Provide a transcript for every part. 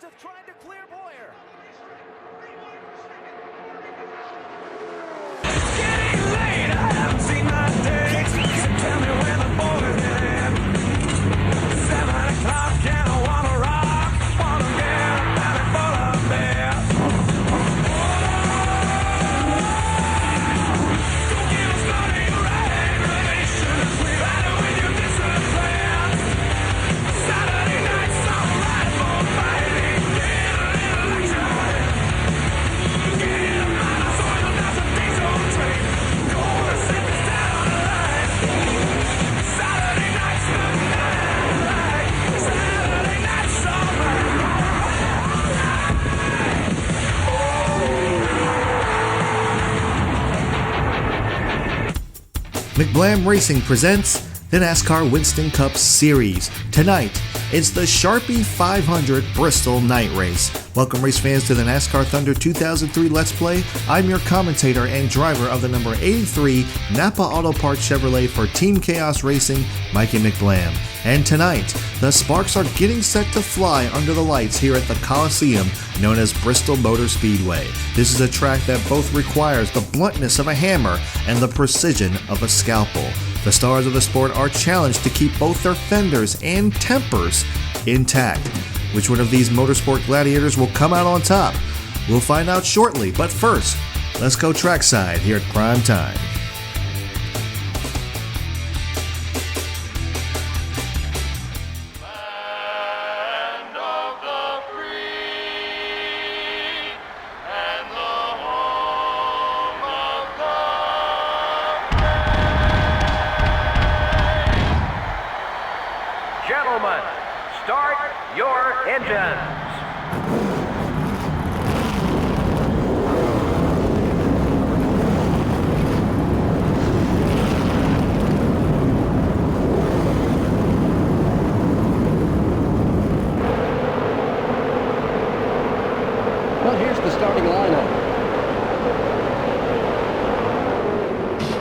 have tried to clear Boyer. It's getting late, I haven't seen my day. Tell me where the boys at. 7 o'clock and I wanna rock. Wanna get a belly full of beer. Don't give us money, right? Relations, we ride it with your discipline. Saturday night's alright for fighting. Get a little action. Get a minor soil, that's a diesel train. Gonna set this down on the line. Saturday night's the night. Saturday night's alright. McBlam Racing presents the NASCAR Winston Cup Series. Tonight, it's the Sharpie 500 Bristol Night Race. Welcome race fans to the NASCAR Thunder 2003 Let's Play. I'm your commentator and driver of the number 83 Napa Auto Parts Chevrolet for Team KAOS Racing, Mikey McBlam. And tonight, the sparks are getting set to fly under the lights here at the Coliseum known as Bristol Motor Speedway. This is a track that both requires the bluntness of a hammer and the precision of a scalpel. The stars of the sport are challenged to keep both their fenders and tempers intact. Which one of these motorsport gladiators will come out on top? We'll find out shortly, but first, let's go trackside here at Prime Time. Land of the free and the home of the brave. Gentlemen, start your engines. Well, here's the starting lineup.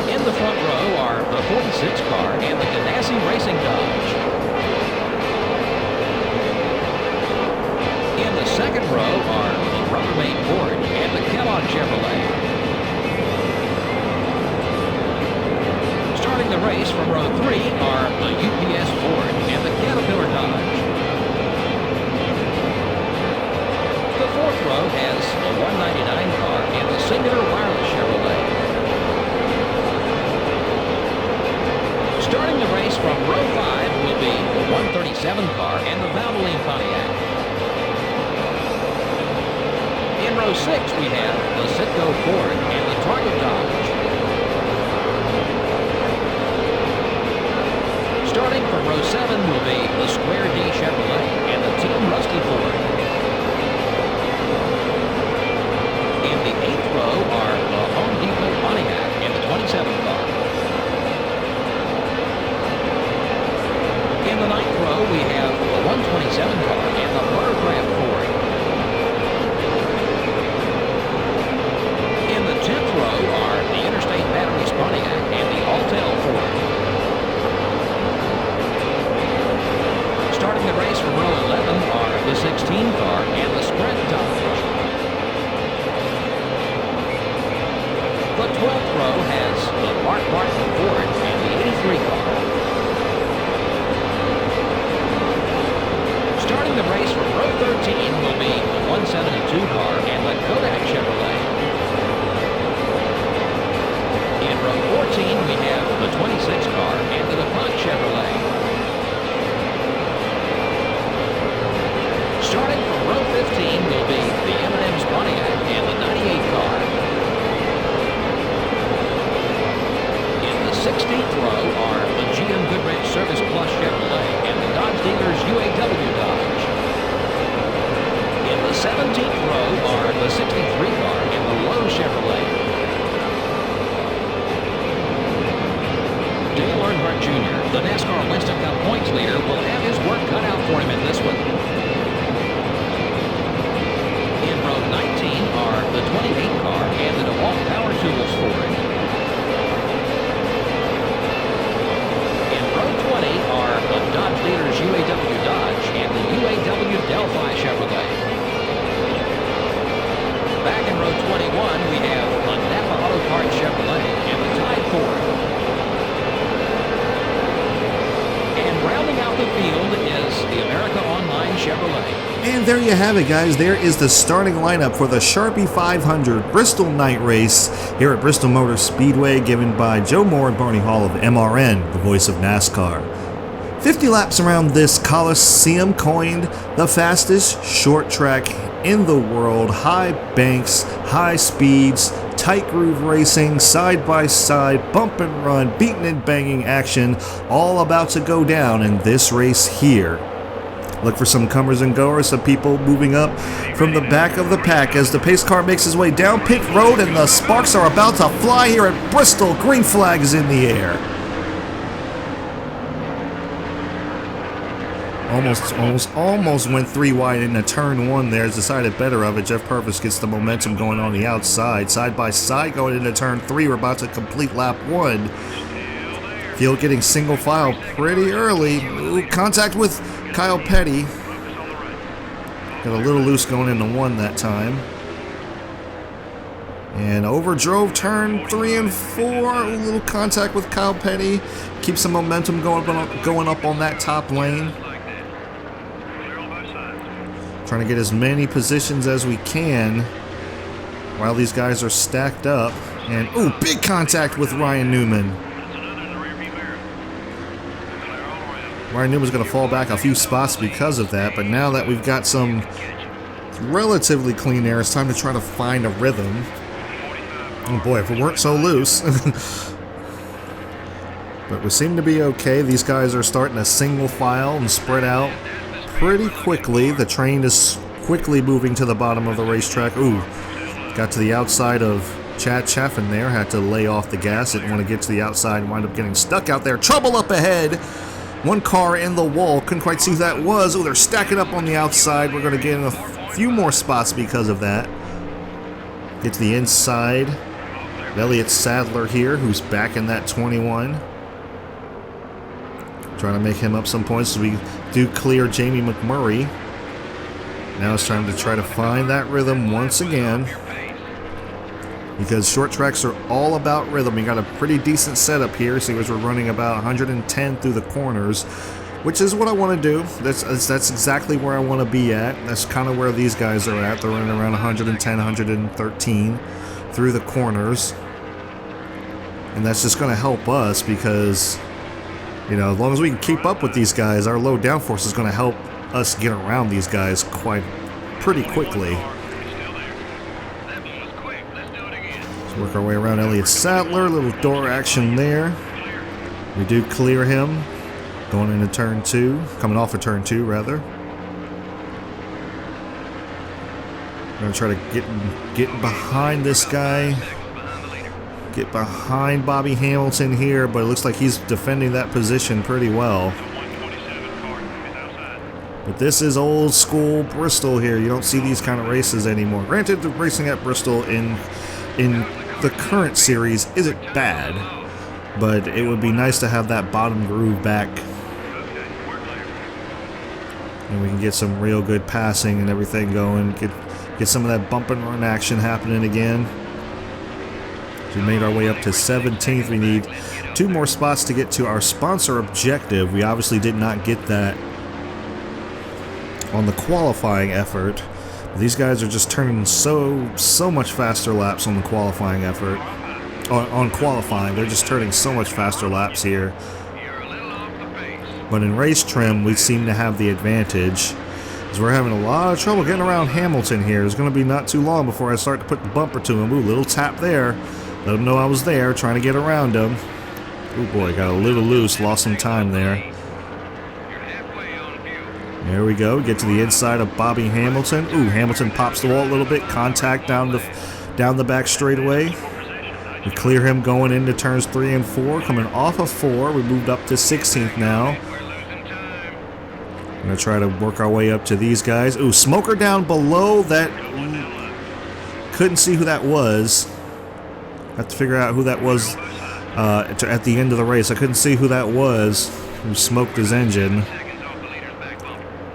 In the front row are the 46 car and the Ganassi Racing Dodge. In the second row are the Rubbermaid Ford and the Kellogg Chevrolet. Starting the race from row 3 are the UPS Ford and the Caterpillar Dodge. The fourth row has the 199 car and the Singular Wireless Chevrolet. Starting the race from row 5 will be the 137 car and the Valvoline Pontiac. In row 6 we have the Citgo Ford and the Target Dodge. Starting from row 7 will be the Square D Chevrolet and the Team Rusty Ford. In the 8th row are the Home Depot Pontiac and the 27 car. In the 9th row we have the 127 car and the Motorcraft Ford. In the 10th row are the Interstate Batteries Pontiac and the Altel Ford. Starting the race from row 11 are the 16 car and the Sprint Dodge. The 12th row has the Mark Martin Ford and the 83 car. Starting the race from row 13 will be the 172 car and the Kodak Chevrolet. In row 14 we have the 26 car and the DuPont Chevrolet. Starting from row 15 will be the M&M's Pontiac and the 98 car. In the 16th row are the GM Goodrich Service Plus Chevrolet and the Dodge Dealers UAW Dodge. In the 17th row are the 63 car and the Lowe's Chevrolet. Dale Earnhardt Jr. the field is the America Online Chevrolet. And there you have it, guys. There is the starting lineup for the Sharpie 500 Bristol Night Race here at Bristol Motor Speedway, given by Joe Moore and Barney Hall of MRN, the voice of NASCAR. 50 laps around this Coliseum, coined the fastest short track in the world. High banks, high speeds, tight groove racing, side by side, bump and run, beating and banging action, all about to go down in this race here. Look for some comers and goers, some people moving up from the back of the pack as the pace car makes his way down pit road, and the sparks are about to fly here at Bristol. Green flag is in the air. Almost went 3 wide into turn 1 there. Has decided better of it. Jeff Purvis gets the momentum going on the outside. Side by side going into turn 3. We're about to complete lap 1. Field getting single file pretty early. Ooh, contact with Kyle Petty. Got a little loose going into 1 that time. And overdrove turn 3 and 4. A little contact with Kyle Petty. Keeps some momentum going up on that top lane. Trying to get as many positions as we can while these guys are stacked up. And, ooh, big contact with Ryan Newman. Ryan Newman's going to fall back a few spots because of that, but now that we've got some relatively clean air, it's time to try to find a rhythm. Oh boy, if it weren't so loose. But we seem to be okay. These guys are starting to single file and spread out pretty quickly. The train is quickly moving to the bottom of the racetrack. Ooh, got to the outside of Chad Chaffin there. Had to lay off the gas. Didn't want to get to the outside and wind up getting stuck out there. Trouble up ahead. One car in the wall. Couldn't quite see who that was. Oh, they're stacking up on the outside. We're going to get in a few more spots because of that. Get to the inside. Elliott Sadler here, who's back in that 21. Trying to make him up some points as we do clear Jamie McMurray. Now it's time to try to find that rhythm once again, because short tracks are all about rhythm. We got a pretty decent setup here. See, we're running about 110 through the corners, which is what I want to do. That's exactly where I want to be at. That's kind of where these guys are at. They're running around 110, 113 through the corners. And that's just going to help us because, you know, as long as we can keep up with these guys, our low downforce is going to help us get around these guys pretty quickly. Let's work our way around Elliott Sadler. A little door action there. We do clear him. Going into turn 2. Coming off of turn 2, rather. Going to try to get behind this guy. Get behind Bobby Hamilton here, but it looks like he's defending that position pretty well. But this is old school Bristol here. You don't see these kind of races anymore. Granted, the racing at Bristol in the current series isn't bad, but it would be nice to have that bottom groove back. And we can get some real good passing and everything going. Get some of that bump and run action happening again. We made our way up to 17th. We need 2 more spots to get to our sponsor objective. We obviously did not get that on the qualifying effort. These guys are just turning so much faster laps on the qualifying effort. On qualifying, they're just turning so much faster laps here. But in race trim, we seem to have the advantage, as we're having a lot of trouble getting around Hamilton here. It's going to be not too long before I start to put the bumper to him. Ooh, little tap there. Let him know I was there, trying to get around him. Oh boy, got a little loose, lost some time there. There we go, get to the inside of Bobby Hamilton. Ooh, Hamilton pops the wall a little bit, contact down the back straightaway. We clear him going into turns 3 and 4, coming off of 4. We moved up to 16th now. We're gonna try to work our way up to these guys. Ooh, smoker down below that. Couldn't see who that was. Have to figure out who that was at the end of the race. I couldn't see who that was who smoked his engine.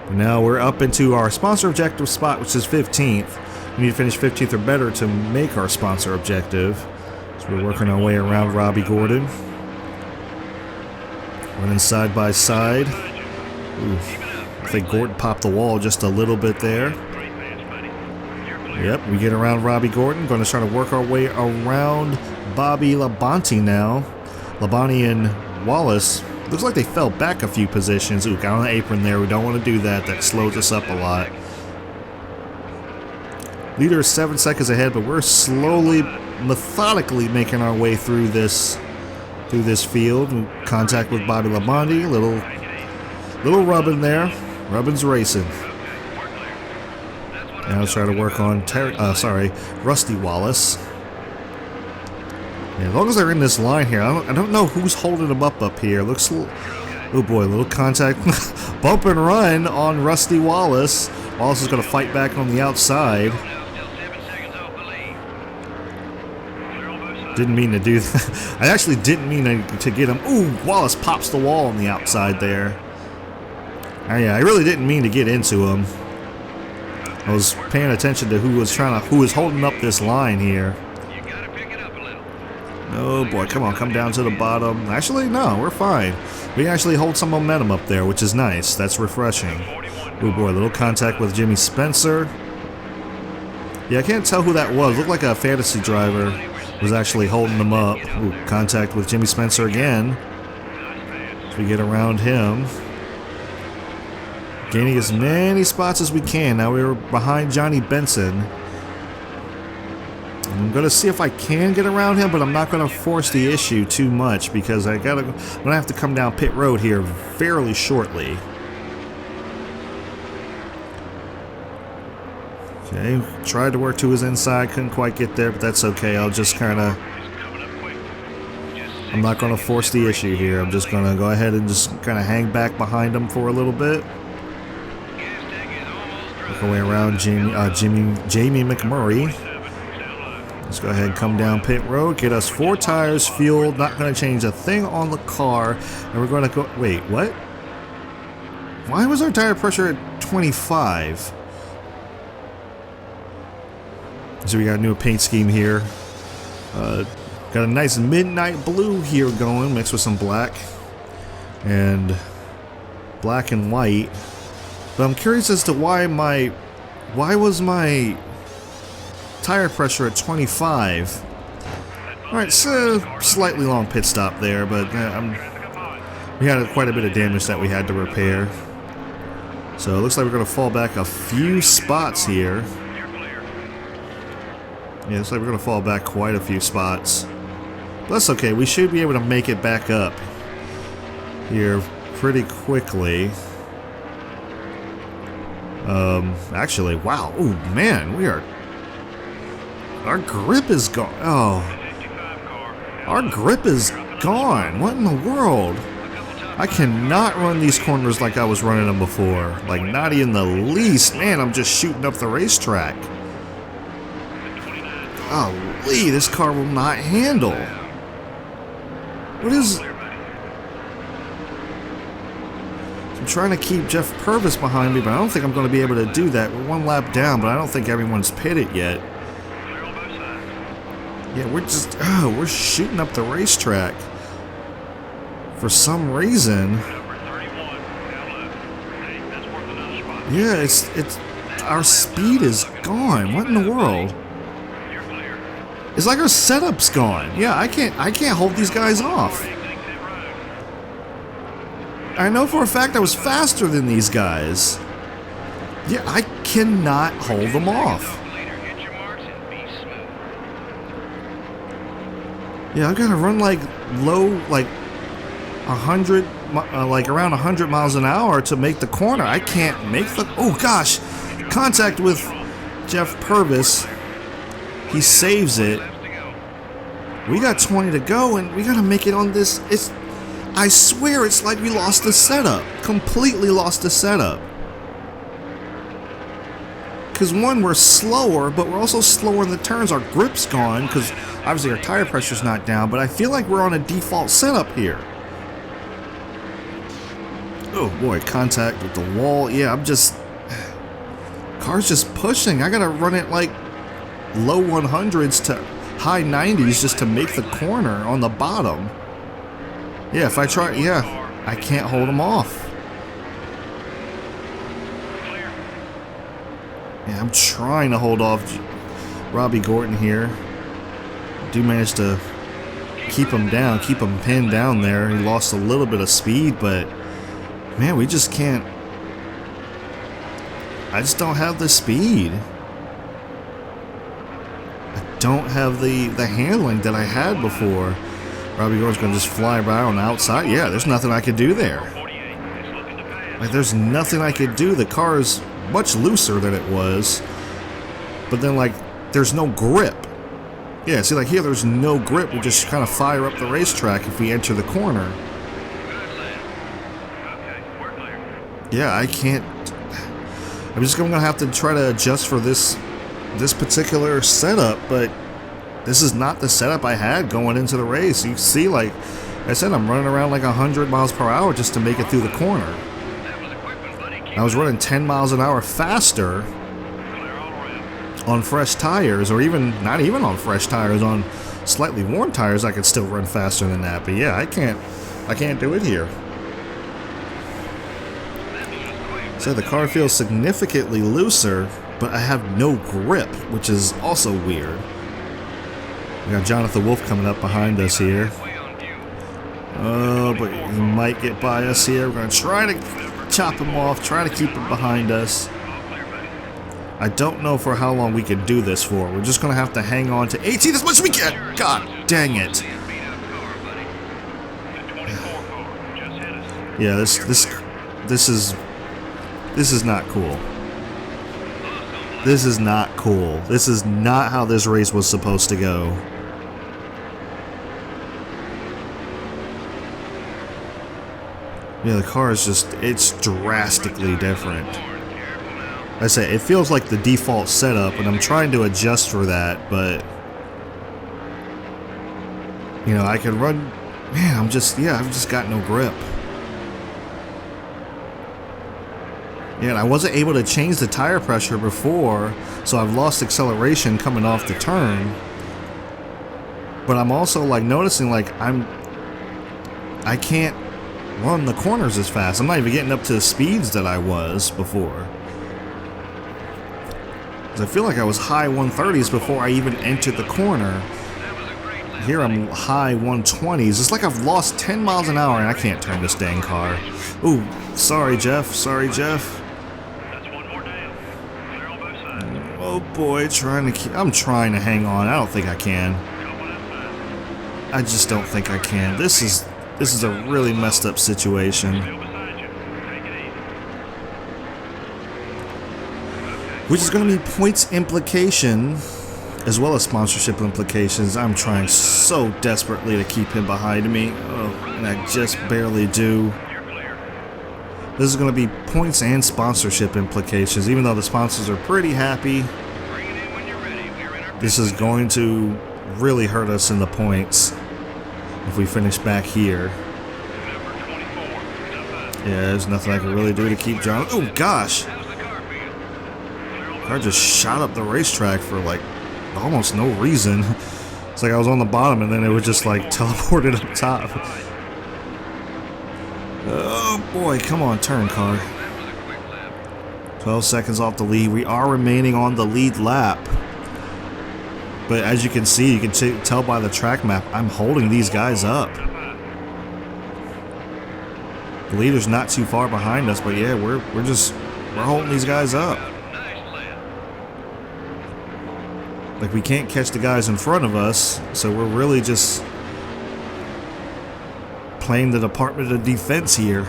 And now we're up into our sponsor objective spot, which is 15th. We need to finish 15th or better to make our sponsor objective. So we're working our way around Robbie Gordon. Running side by side. I think Gordon popped the wall just a little bit there. Yep, we get around Robbie Gordon. Going to try to work our way around Bobby Labonte now. Labonte and Wallace. Looks like they fell back a few positions. Ooh, got on the apron there. We don't want to do that. That slows us up a lot. Leader is 7 seconds ahead, but we're slowly, methodically making our way through this field. Contact with Bobby Labonte. Little rubbing there. Rubbin's racing. Now let's try to work on Rusty Wallace. Yeah, as long as they're in this line here, I don't know who's holding them up here. Looks, oh boy, a little contact, bump and run on Rusty Wallace. Wallace is going to fight back on the outside. Didn't mean to do that. I actually didn't mean to get him. Ooh, Wallace pops the wall on the outside there. Yeah, I really didn't mean to get into him. I was paying attention to who was holding up this line here. Oh boy, come on, come down to the bottom. Actually, no, we're fine. We can actually hold some momentum up there, which is nice. That's refreshing. Oh boy, a little contact with Jimmy Spencer. Yeah, I can't tell who that was. Looked like a fantasy driver was actually holding them up. Ooh, contact with Jimmy Spencer again. As we get around him. Gaining as many spots as we can. Now we're behind Johnny Benson. I'm going to see if I can get around him, but I'm not going to force the issue too much because I'm going to have to come down pit road here fairly shortly. Okay, tried to work to his inside, couldn't quite get there, but that's okay. I'll just kind of... I'm not going to force the issue here. I'm just going to go ahead and just kind of hang back behind him for a little bit. Work our way around Jamie McMurray. Let's go ahead and come down pit road, get us 4 tires, fuel, not going to change a thing on the car, and we're going to go... Wait, what? Why was our tire pressure at 25? So we got a new paint scheme here. Got a nice midnight blue here going, mixed with some black. And black and white. But I'm curious as to why was my tire pressure at 25? Alright, so slightly long pit stop there, but we had quite a bit of damage that we had to repair. So it looks like we're going to fall back a few spots here. Yeah, looks like we're going to fall back quite a few spots. But that's okay, we should be able to make it back up here pretty quickly. Actually, wow, ooh, man, our grip is gone. Oh, our grip is gone. What in the world? I cannot run these corners like I was running them before. Like, not even the least. Man, I'm just shooting up the racetrack. Golly, this car will not handle. What is... I'm trying to keep Jeff Purvis behind me, but I don't think I'm going to be able to do that. We're 1 lap down, but I don't think everyone's pitted yet. Yeah, we're shooting up the racetrack. For some reason. Yeah, it's our speed is gone. What in the world? It's like our setup's gone. Yeah, I can't hold these guys off. I know for a fact I was faster than these guys. Yeah, I cannot hold them off. Yeah, I gotta run like low, like 100, like around 100 miles an hour to make the corner. I can't make the... Oh gosh, contact with Jeff Purvis. He saves it. We got 20 to go, and we gotta make it on this. I swear it's like we lost the setup. Completely lost the setup. Because one, we're slower, but we're also slower in the turns. Our grip's gone, because obviously our tire pressure's not down, but I feel like we're on a default setup here. Oh boy, contact with the wall. Yeah, car's just pushing. I gotta run it like low 100s to high 90s just to make the corner on the bottom. Yeah, if I try, yeah, I can't hold them off. Yeah, I'm trying to hold off Robbie Gordon here. Do manage to keep him down, keep him pinned down there. He lost a little bit of speed, but man, we just can't. I just don't have the speed. I don't have the handling that I had before. Robbie Gordon's gonna just fly by on the outside. Yeah, there's nothing I could do there. Like, there's nothing I could do. The car is much looser than it was, but then, like, there's no grip. Yeah, see, like here, there's no grip. We just kind of fire up the racetrack if we enter the corner. Yeah, I can't. I'm just gonna have to try to adjust for this particular setup, but this is not the setup I had going into the race. You see, like I said, I'm running around like 100 miles per hour just to make it through the corner. I was running 10 miles an hour faster on fresh tires, or even not even on fresh tires, on slightly worn tires. I could still run faster than that, but yeah, I can't do it here. So the car feels significantly looser, but I have no grip, which is also weird. We got Jonathan Wolf coming up behind us here. Oh, but he might get by us here. We're going to try to chop him off, try to keep him behind us. I don't know for how long we can do this for. We're just going to have to hang on to 18 as much as we can. God dang it. Yeah, this is not cool. This is not cool. This is not how this race was supposed to go. Yeah, the car is just, it's drastically different. Like I say, it feels like the default setup, and I'm trying to adjust for that, but you know, I can run. Man, I've just got no grip. Yeah, and I wasn't able to change the tire pressure before, so I've lost acceleration coming off the turn. But I'm also like noticing like I can't run the corners as fast. I'm not even getting up to the speeds that I was before. I feel like I was high 130s before I even entered the corner. Here I'm high 120s. It's like I've lost 10 miles an hour and I can't turn this dang car. Ooh, sorry Jeff, sorry Jeff. Oh boy, I'm trying to hang on. I don't think I can. I just don't think I can. This is a really messed up situation. Which is going to be points implication as well as sponsorship implications. I'm trying so desperately to keep him behind me. Oh, and I just barely do. This is going to be points and sponsorship implications. Even though the sponsors are pretty happy, this is going to really hurt us in the points if we finish back here. Yeah, there's nothing I can really do to keep John. Oh gosh! Car just shot up the racetrack for like almost no reason. It's like I was on the bottom and then it was just like teleported up top. Oh boy, come on, turn car. 12 seconds off the lead. We are remaining on the lead lap. But as you can see, you can tell by the track map, I'm holding these guys up. The leader's not too far behind us, but yeah, we're holding these guys up. Like, we can't catch the guys in front of us, so we're really just playing the Department of Defense here.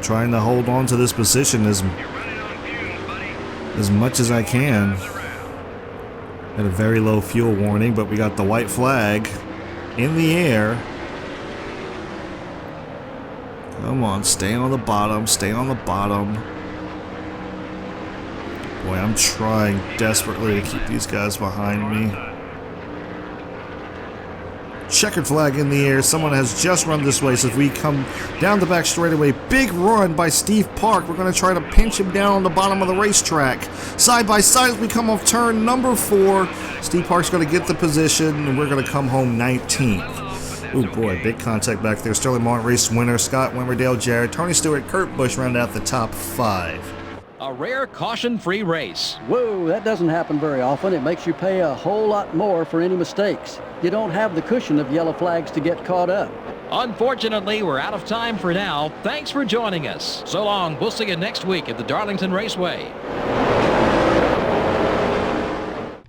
Trying to hold on to this position as much as I can. At a very low fuel warning, but we got the white flag in the air. Come on, stay on the bottom, stay on the bottom. Boy, I'm trying desperately to keep these guys behind me. Checkered flag in the air. Someone has just run this way, so if we come down the back straightaway, big run by Steve Park. We're going to try to pinch him down on the bottom of the racetrack. Side by side as we come off turn number 4. Steve Park's going to get the position, and we're going to come home 19th. Ooh boy, big contact back there. Sterling Martin race winner, Scott Wemmerdale, Jared, Tony Stewart, Kurt Busch round out the top 5. A rare caution-free race. Whoa, that doesn't happen very often. It makes you pay a whole lot more for any mistakes. You don't have the cushion of yellow flags to get caught up. Unfortunately, we're out of time for now. Thanks for joining us. So long. We'll see you next week at the Darlington Raceway.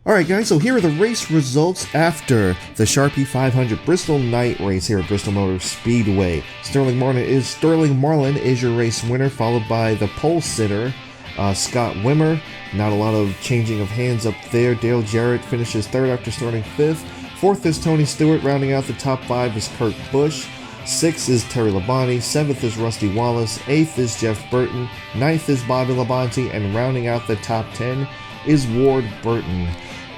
Alright guys, so here are the race results after the Sharpie 500 Bristol Night Race here at Bristol Motor Speedway. Sterling Marlin is your race winner, followed by the pole sitter, Scott Wimmer. Not a lot of changing of hands up there. Dale Jarrett finishes third after starting fifth. Fourth is Tony Stewart. Rounding out the top five is Kurt Busch. Sixth is Terry Labonte. Seventh is Rusty Wallace. Eighth is Jeff Burton. Ninth is Bobby Labonte. And rounding out the top 10 is Ward Burton.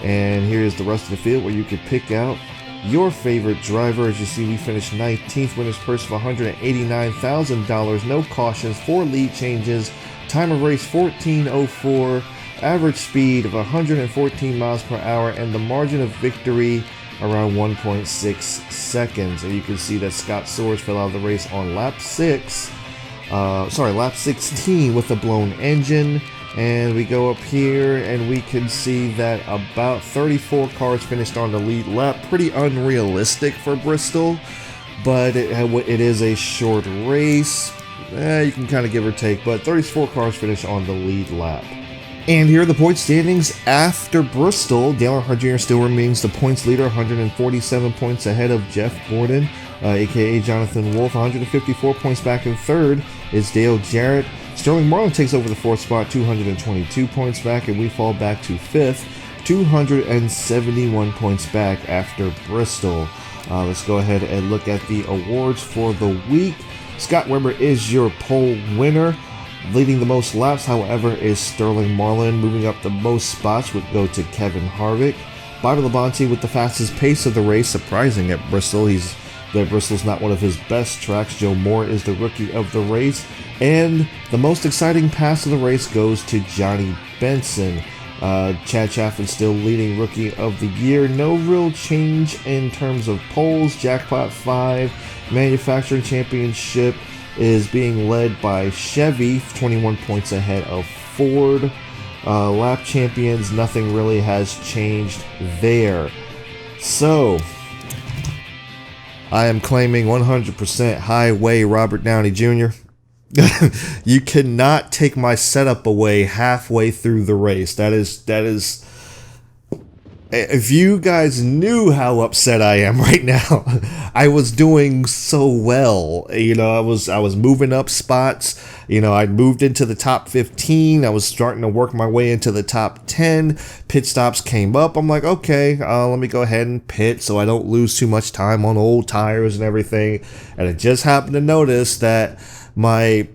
And here's the rest of the field where you could pick out your favorite driver. As you see, we finished 19th, winner's purse of $189,000, no cautions, 4 lead changes, time of race 14:04, average speed of 114 miles per hour, and the margin of victory around 1.6 seconds. And you can see that Scott Soares fell out of the race on lap 16 with a blown engine. And we go up here and we can see that about 34 cars finished on the lead lap. Pretty unrealistic for Bristol, but it is a short race. You can kind of give or take, but 34 cars finished on the lead lap. And here are the point standings after Bristol. Dale Earnhardt Jr. still remains the points leader, 147 points ahead of Jeff Gordon, aka Jonathan Wolf. 154 points back in third is Dale Jarrett. Sterling Marlin takes over the fourth spot, 222 points back, and we fall back to fifth, 271 points back after Bristol. Let's go ahead and look at the awards for the week. Scott Wimmer is your pole winner. Leading the most laps, however, is Sterling Marlin. Moving up the most spots would go to Kevin Harvick. Bobby Labonte with the fastest pace of the race, surprising at Bristol. Bristol's not one of his best tracks. Joe Moore is the rookie of the race. And the most exciting pass of the race goes to Johnny Benson. Chad Chaffin still leading rookie of the year. No real change in terms of poles. Jackpot 5 manufacturing championship is being led by Chevy, 21 points ahead of Ford. Lap champions, nothing really has changed there. So I am claiming 100% Highway Robert Downey Jr. You cannot take my setup away halfway through the race. That is. If you guys knew how upset I am right now, I was doing so well. You know, I was moving up spots. You know, I moved into the top 15. I was starting to work my way into the top 10. Pit stops came up. I'm like, okay, let me go ahead and pit so I don't lose too much time on old tires and everything. And I just happened to notice that my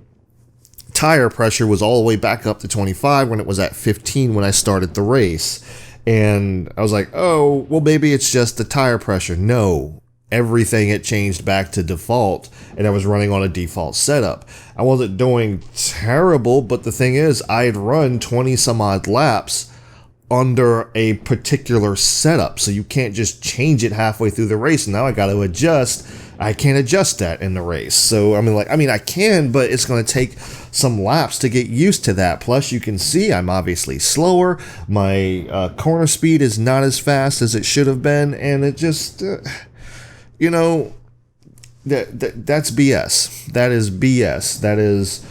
tire pressure was all the way back up to 25 when it was at 15 when I started the race. And I was like, oh, well, maybe it's just the tire pressure. No, everything had changed back to default, and I was running on a default setup. I wasn't doing terrible, but the thing is, I had run 20 some odd laps under a particular setup, so you can't just change it halfway through the race. Now I got to adjust. I can't adjust that in the race. So I mean I can, but it's going to take some laps to get used to that. Plus, you can see I'm obviously slower. My corner speed is not as fast as it should have been, and it just, you know, that's BS. That is BS. That is,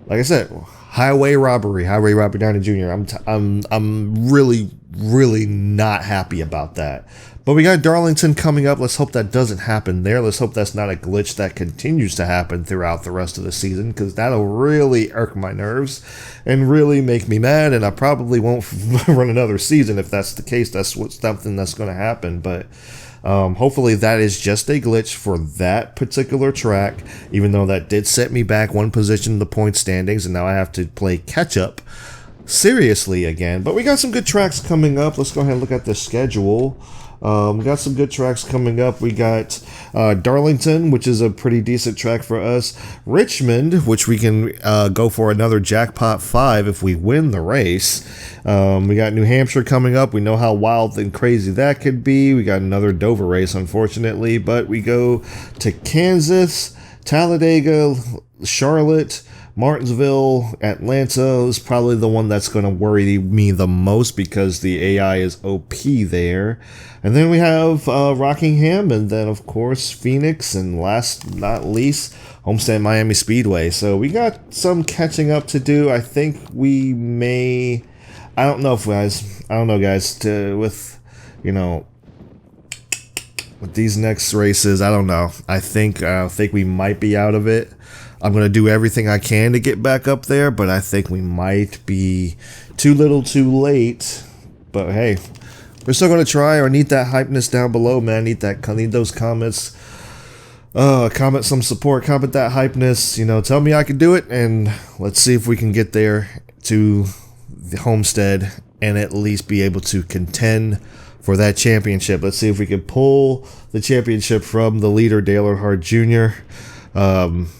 like I said, highway robbery. Highway Robert Downey Jr. I'm really not happy about that. But we got Darlington coming up. Let's hope that doesn't happen there. Let's hope that's not a glitch that continues to happen throughout the rest of the season, because that'll really irk my nerves and really make me mad, and I probably won't run another season if that's the case. That's something that's going to happen. But hopefully that is just a glitch for that particular track, even though that did set me back one position in the point standings, and now I have to play catch up seriously again. But we got some good tracks coming up. Let's go ahead and look at the schedule. We got some good tracks coming up. We got Darlington, which is a pretty decent track for us. Richmond, which we can go for another jackpot 5 if we win the race. We got New Hampshire coming up. We know how wild and crazy that could be. We got another Dover race, unfortunately. But we go to Kansas, Talladega, Charlotte, Martinsville, Atlanta is probably the one that's going to worry me the most because the AI is OP there. And then we have Rockingham, and then of course Phoenix, and last not least Homestead Miami Speedway. So we got some catching up to do. I think we may, I don't know guys, with, you know, with these next races, I don't know. I think we might be out of it. I'm going to do everything I can to get back up there, but I think we might be too little too late. But hey, we're still going to try. I need that hypeness down below, man. I need those comments. Comment some support, comment that hypeness. You know, tell me I can do it, and let's see if we can get there to the Homestead and at least be able to contend for that championship. Let's see if we can pull the championship from the leader, Dale Earnhardt Jr.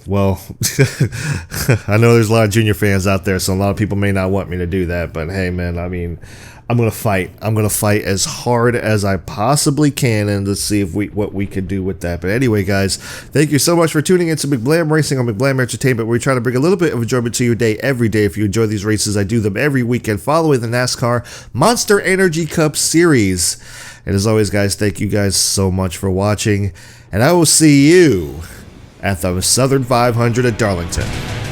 Well, I know there's a lot of junior fans out there, so a lot of people may not want me to do that, but hey, man, I mean, I'm going to fight. I'm going to fight as hard as I possibly can, and let's see if what we can do with that. But anyway, guys, thank you so much for tuning in to McBlam Racing on McBlam Entertainment, where we try to bring a little bit of enjoyment to your day every day. If you enjoy these races, I do them every weekend following the NASCAR Monster Energy Cup Series. And as always, guys, thank you guys so much for watching, and I will see you at the Southern 500 at Darlington.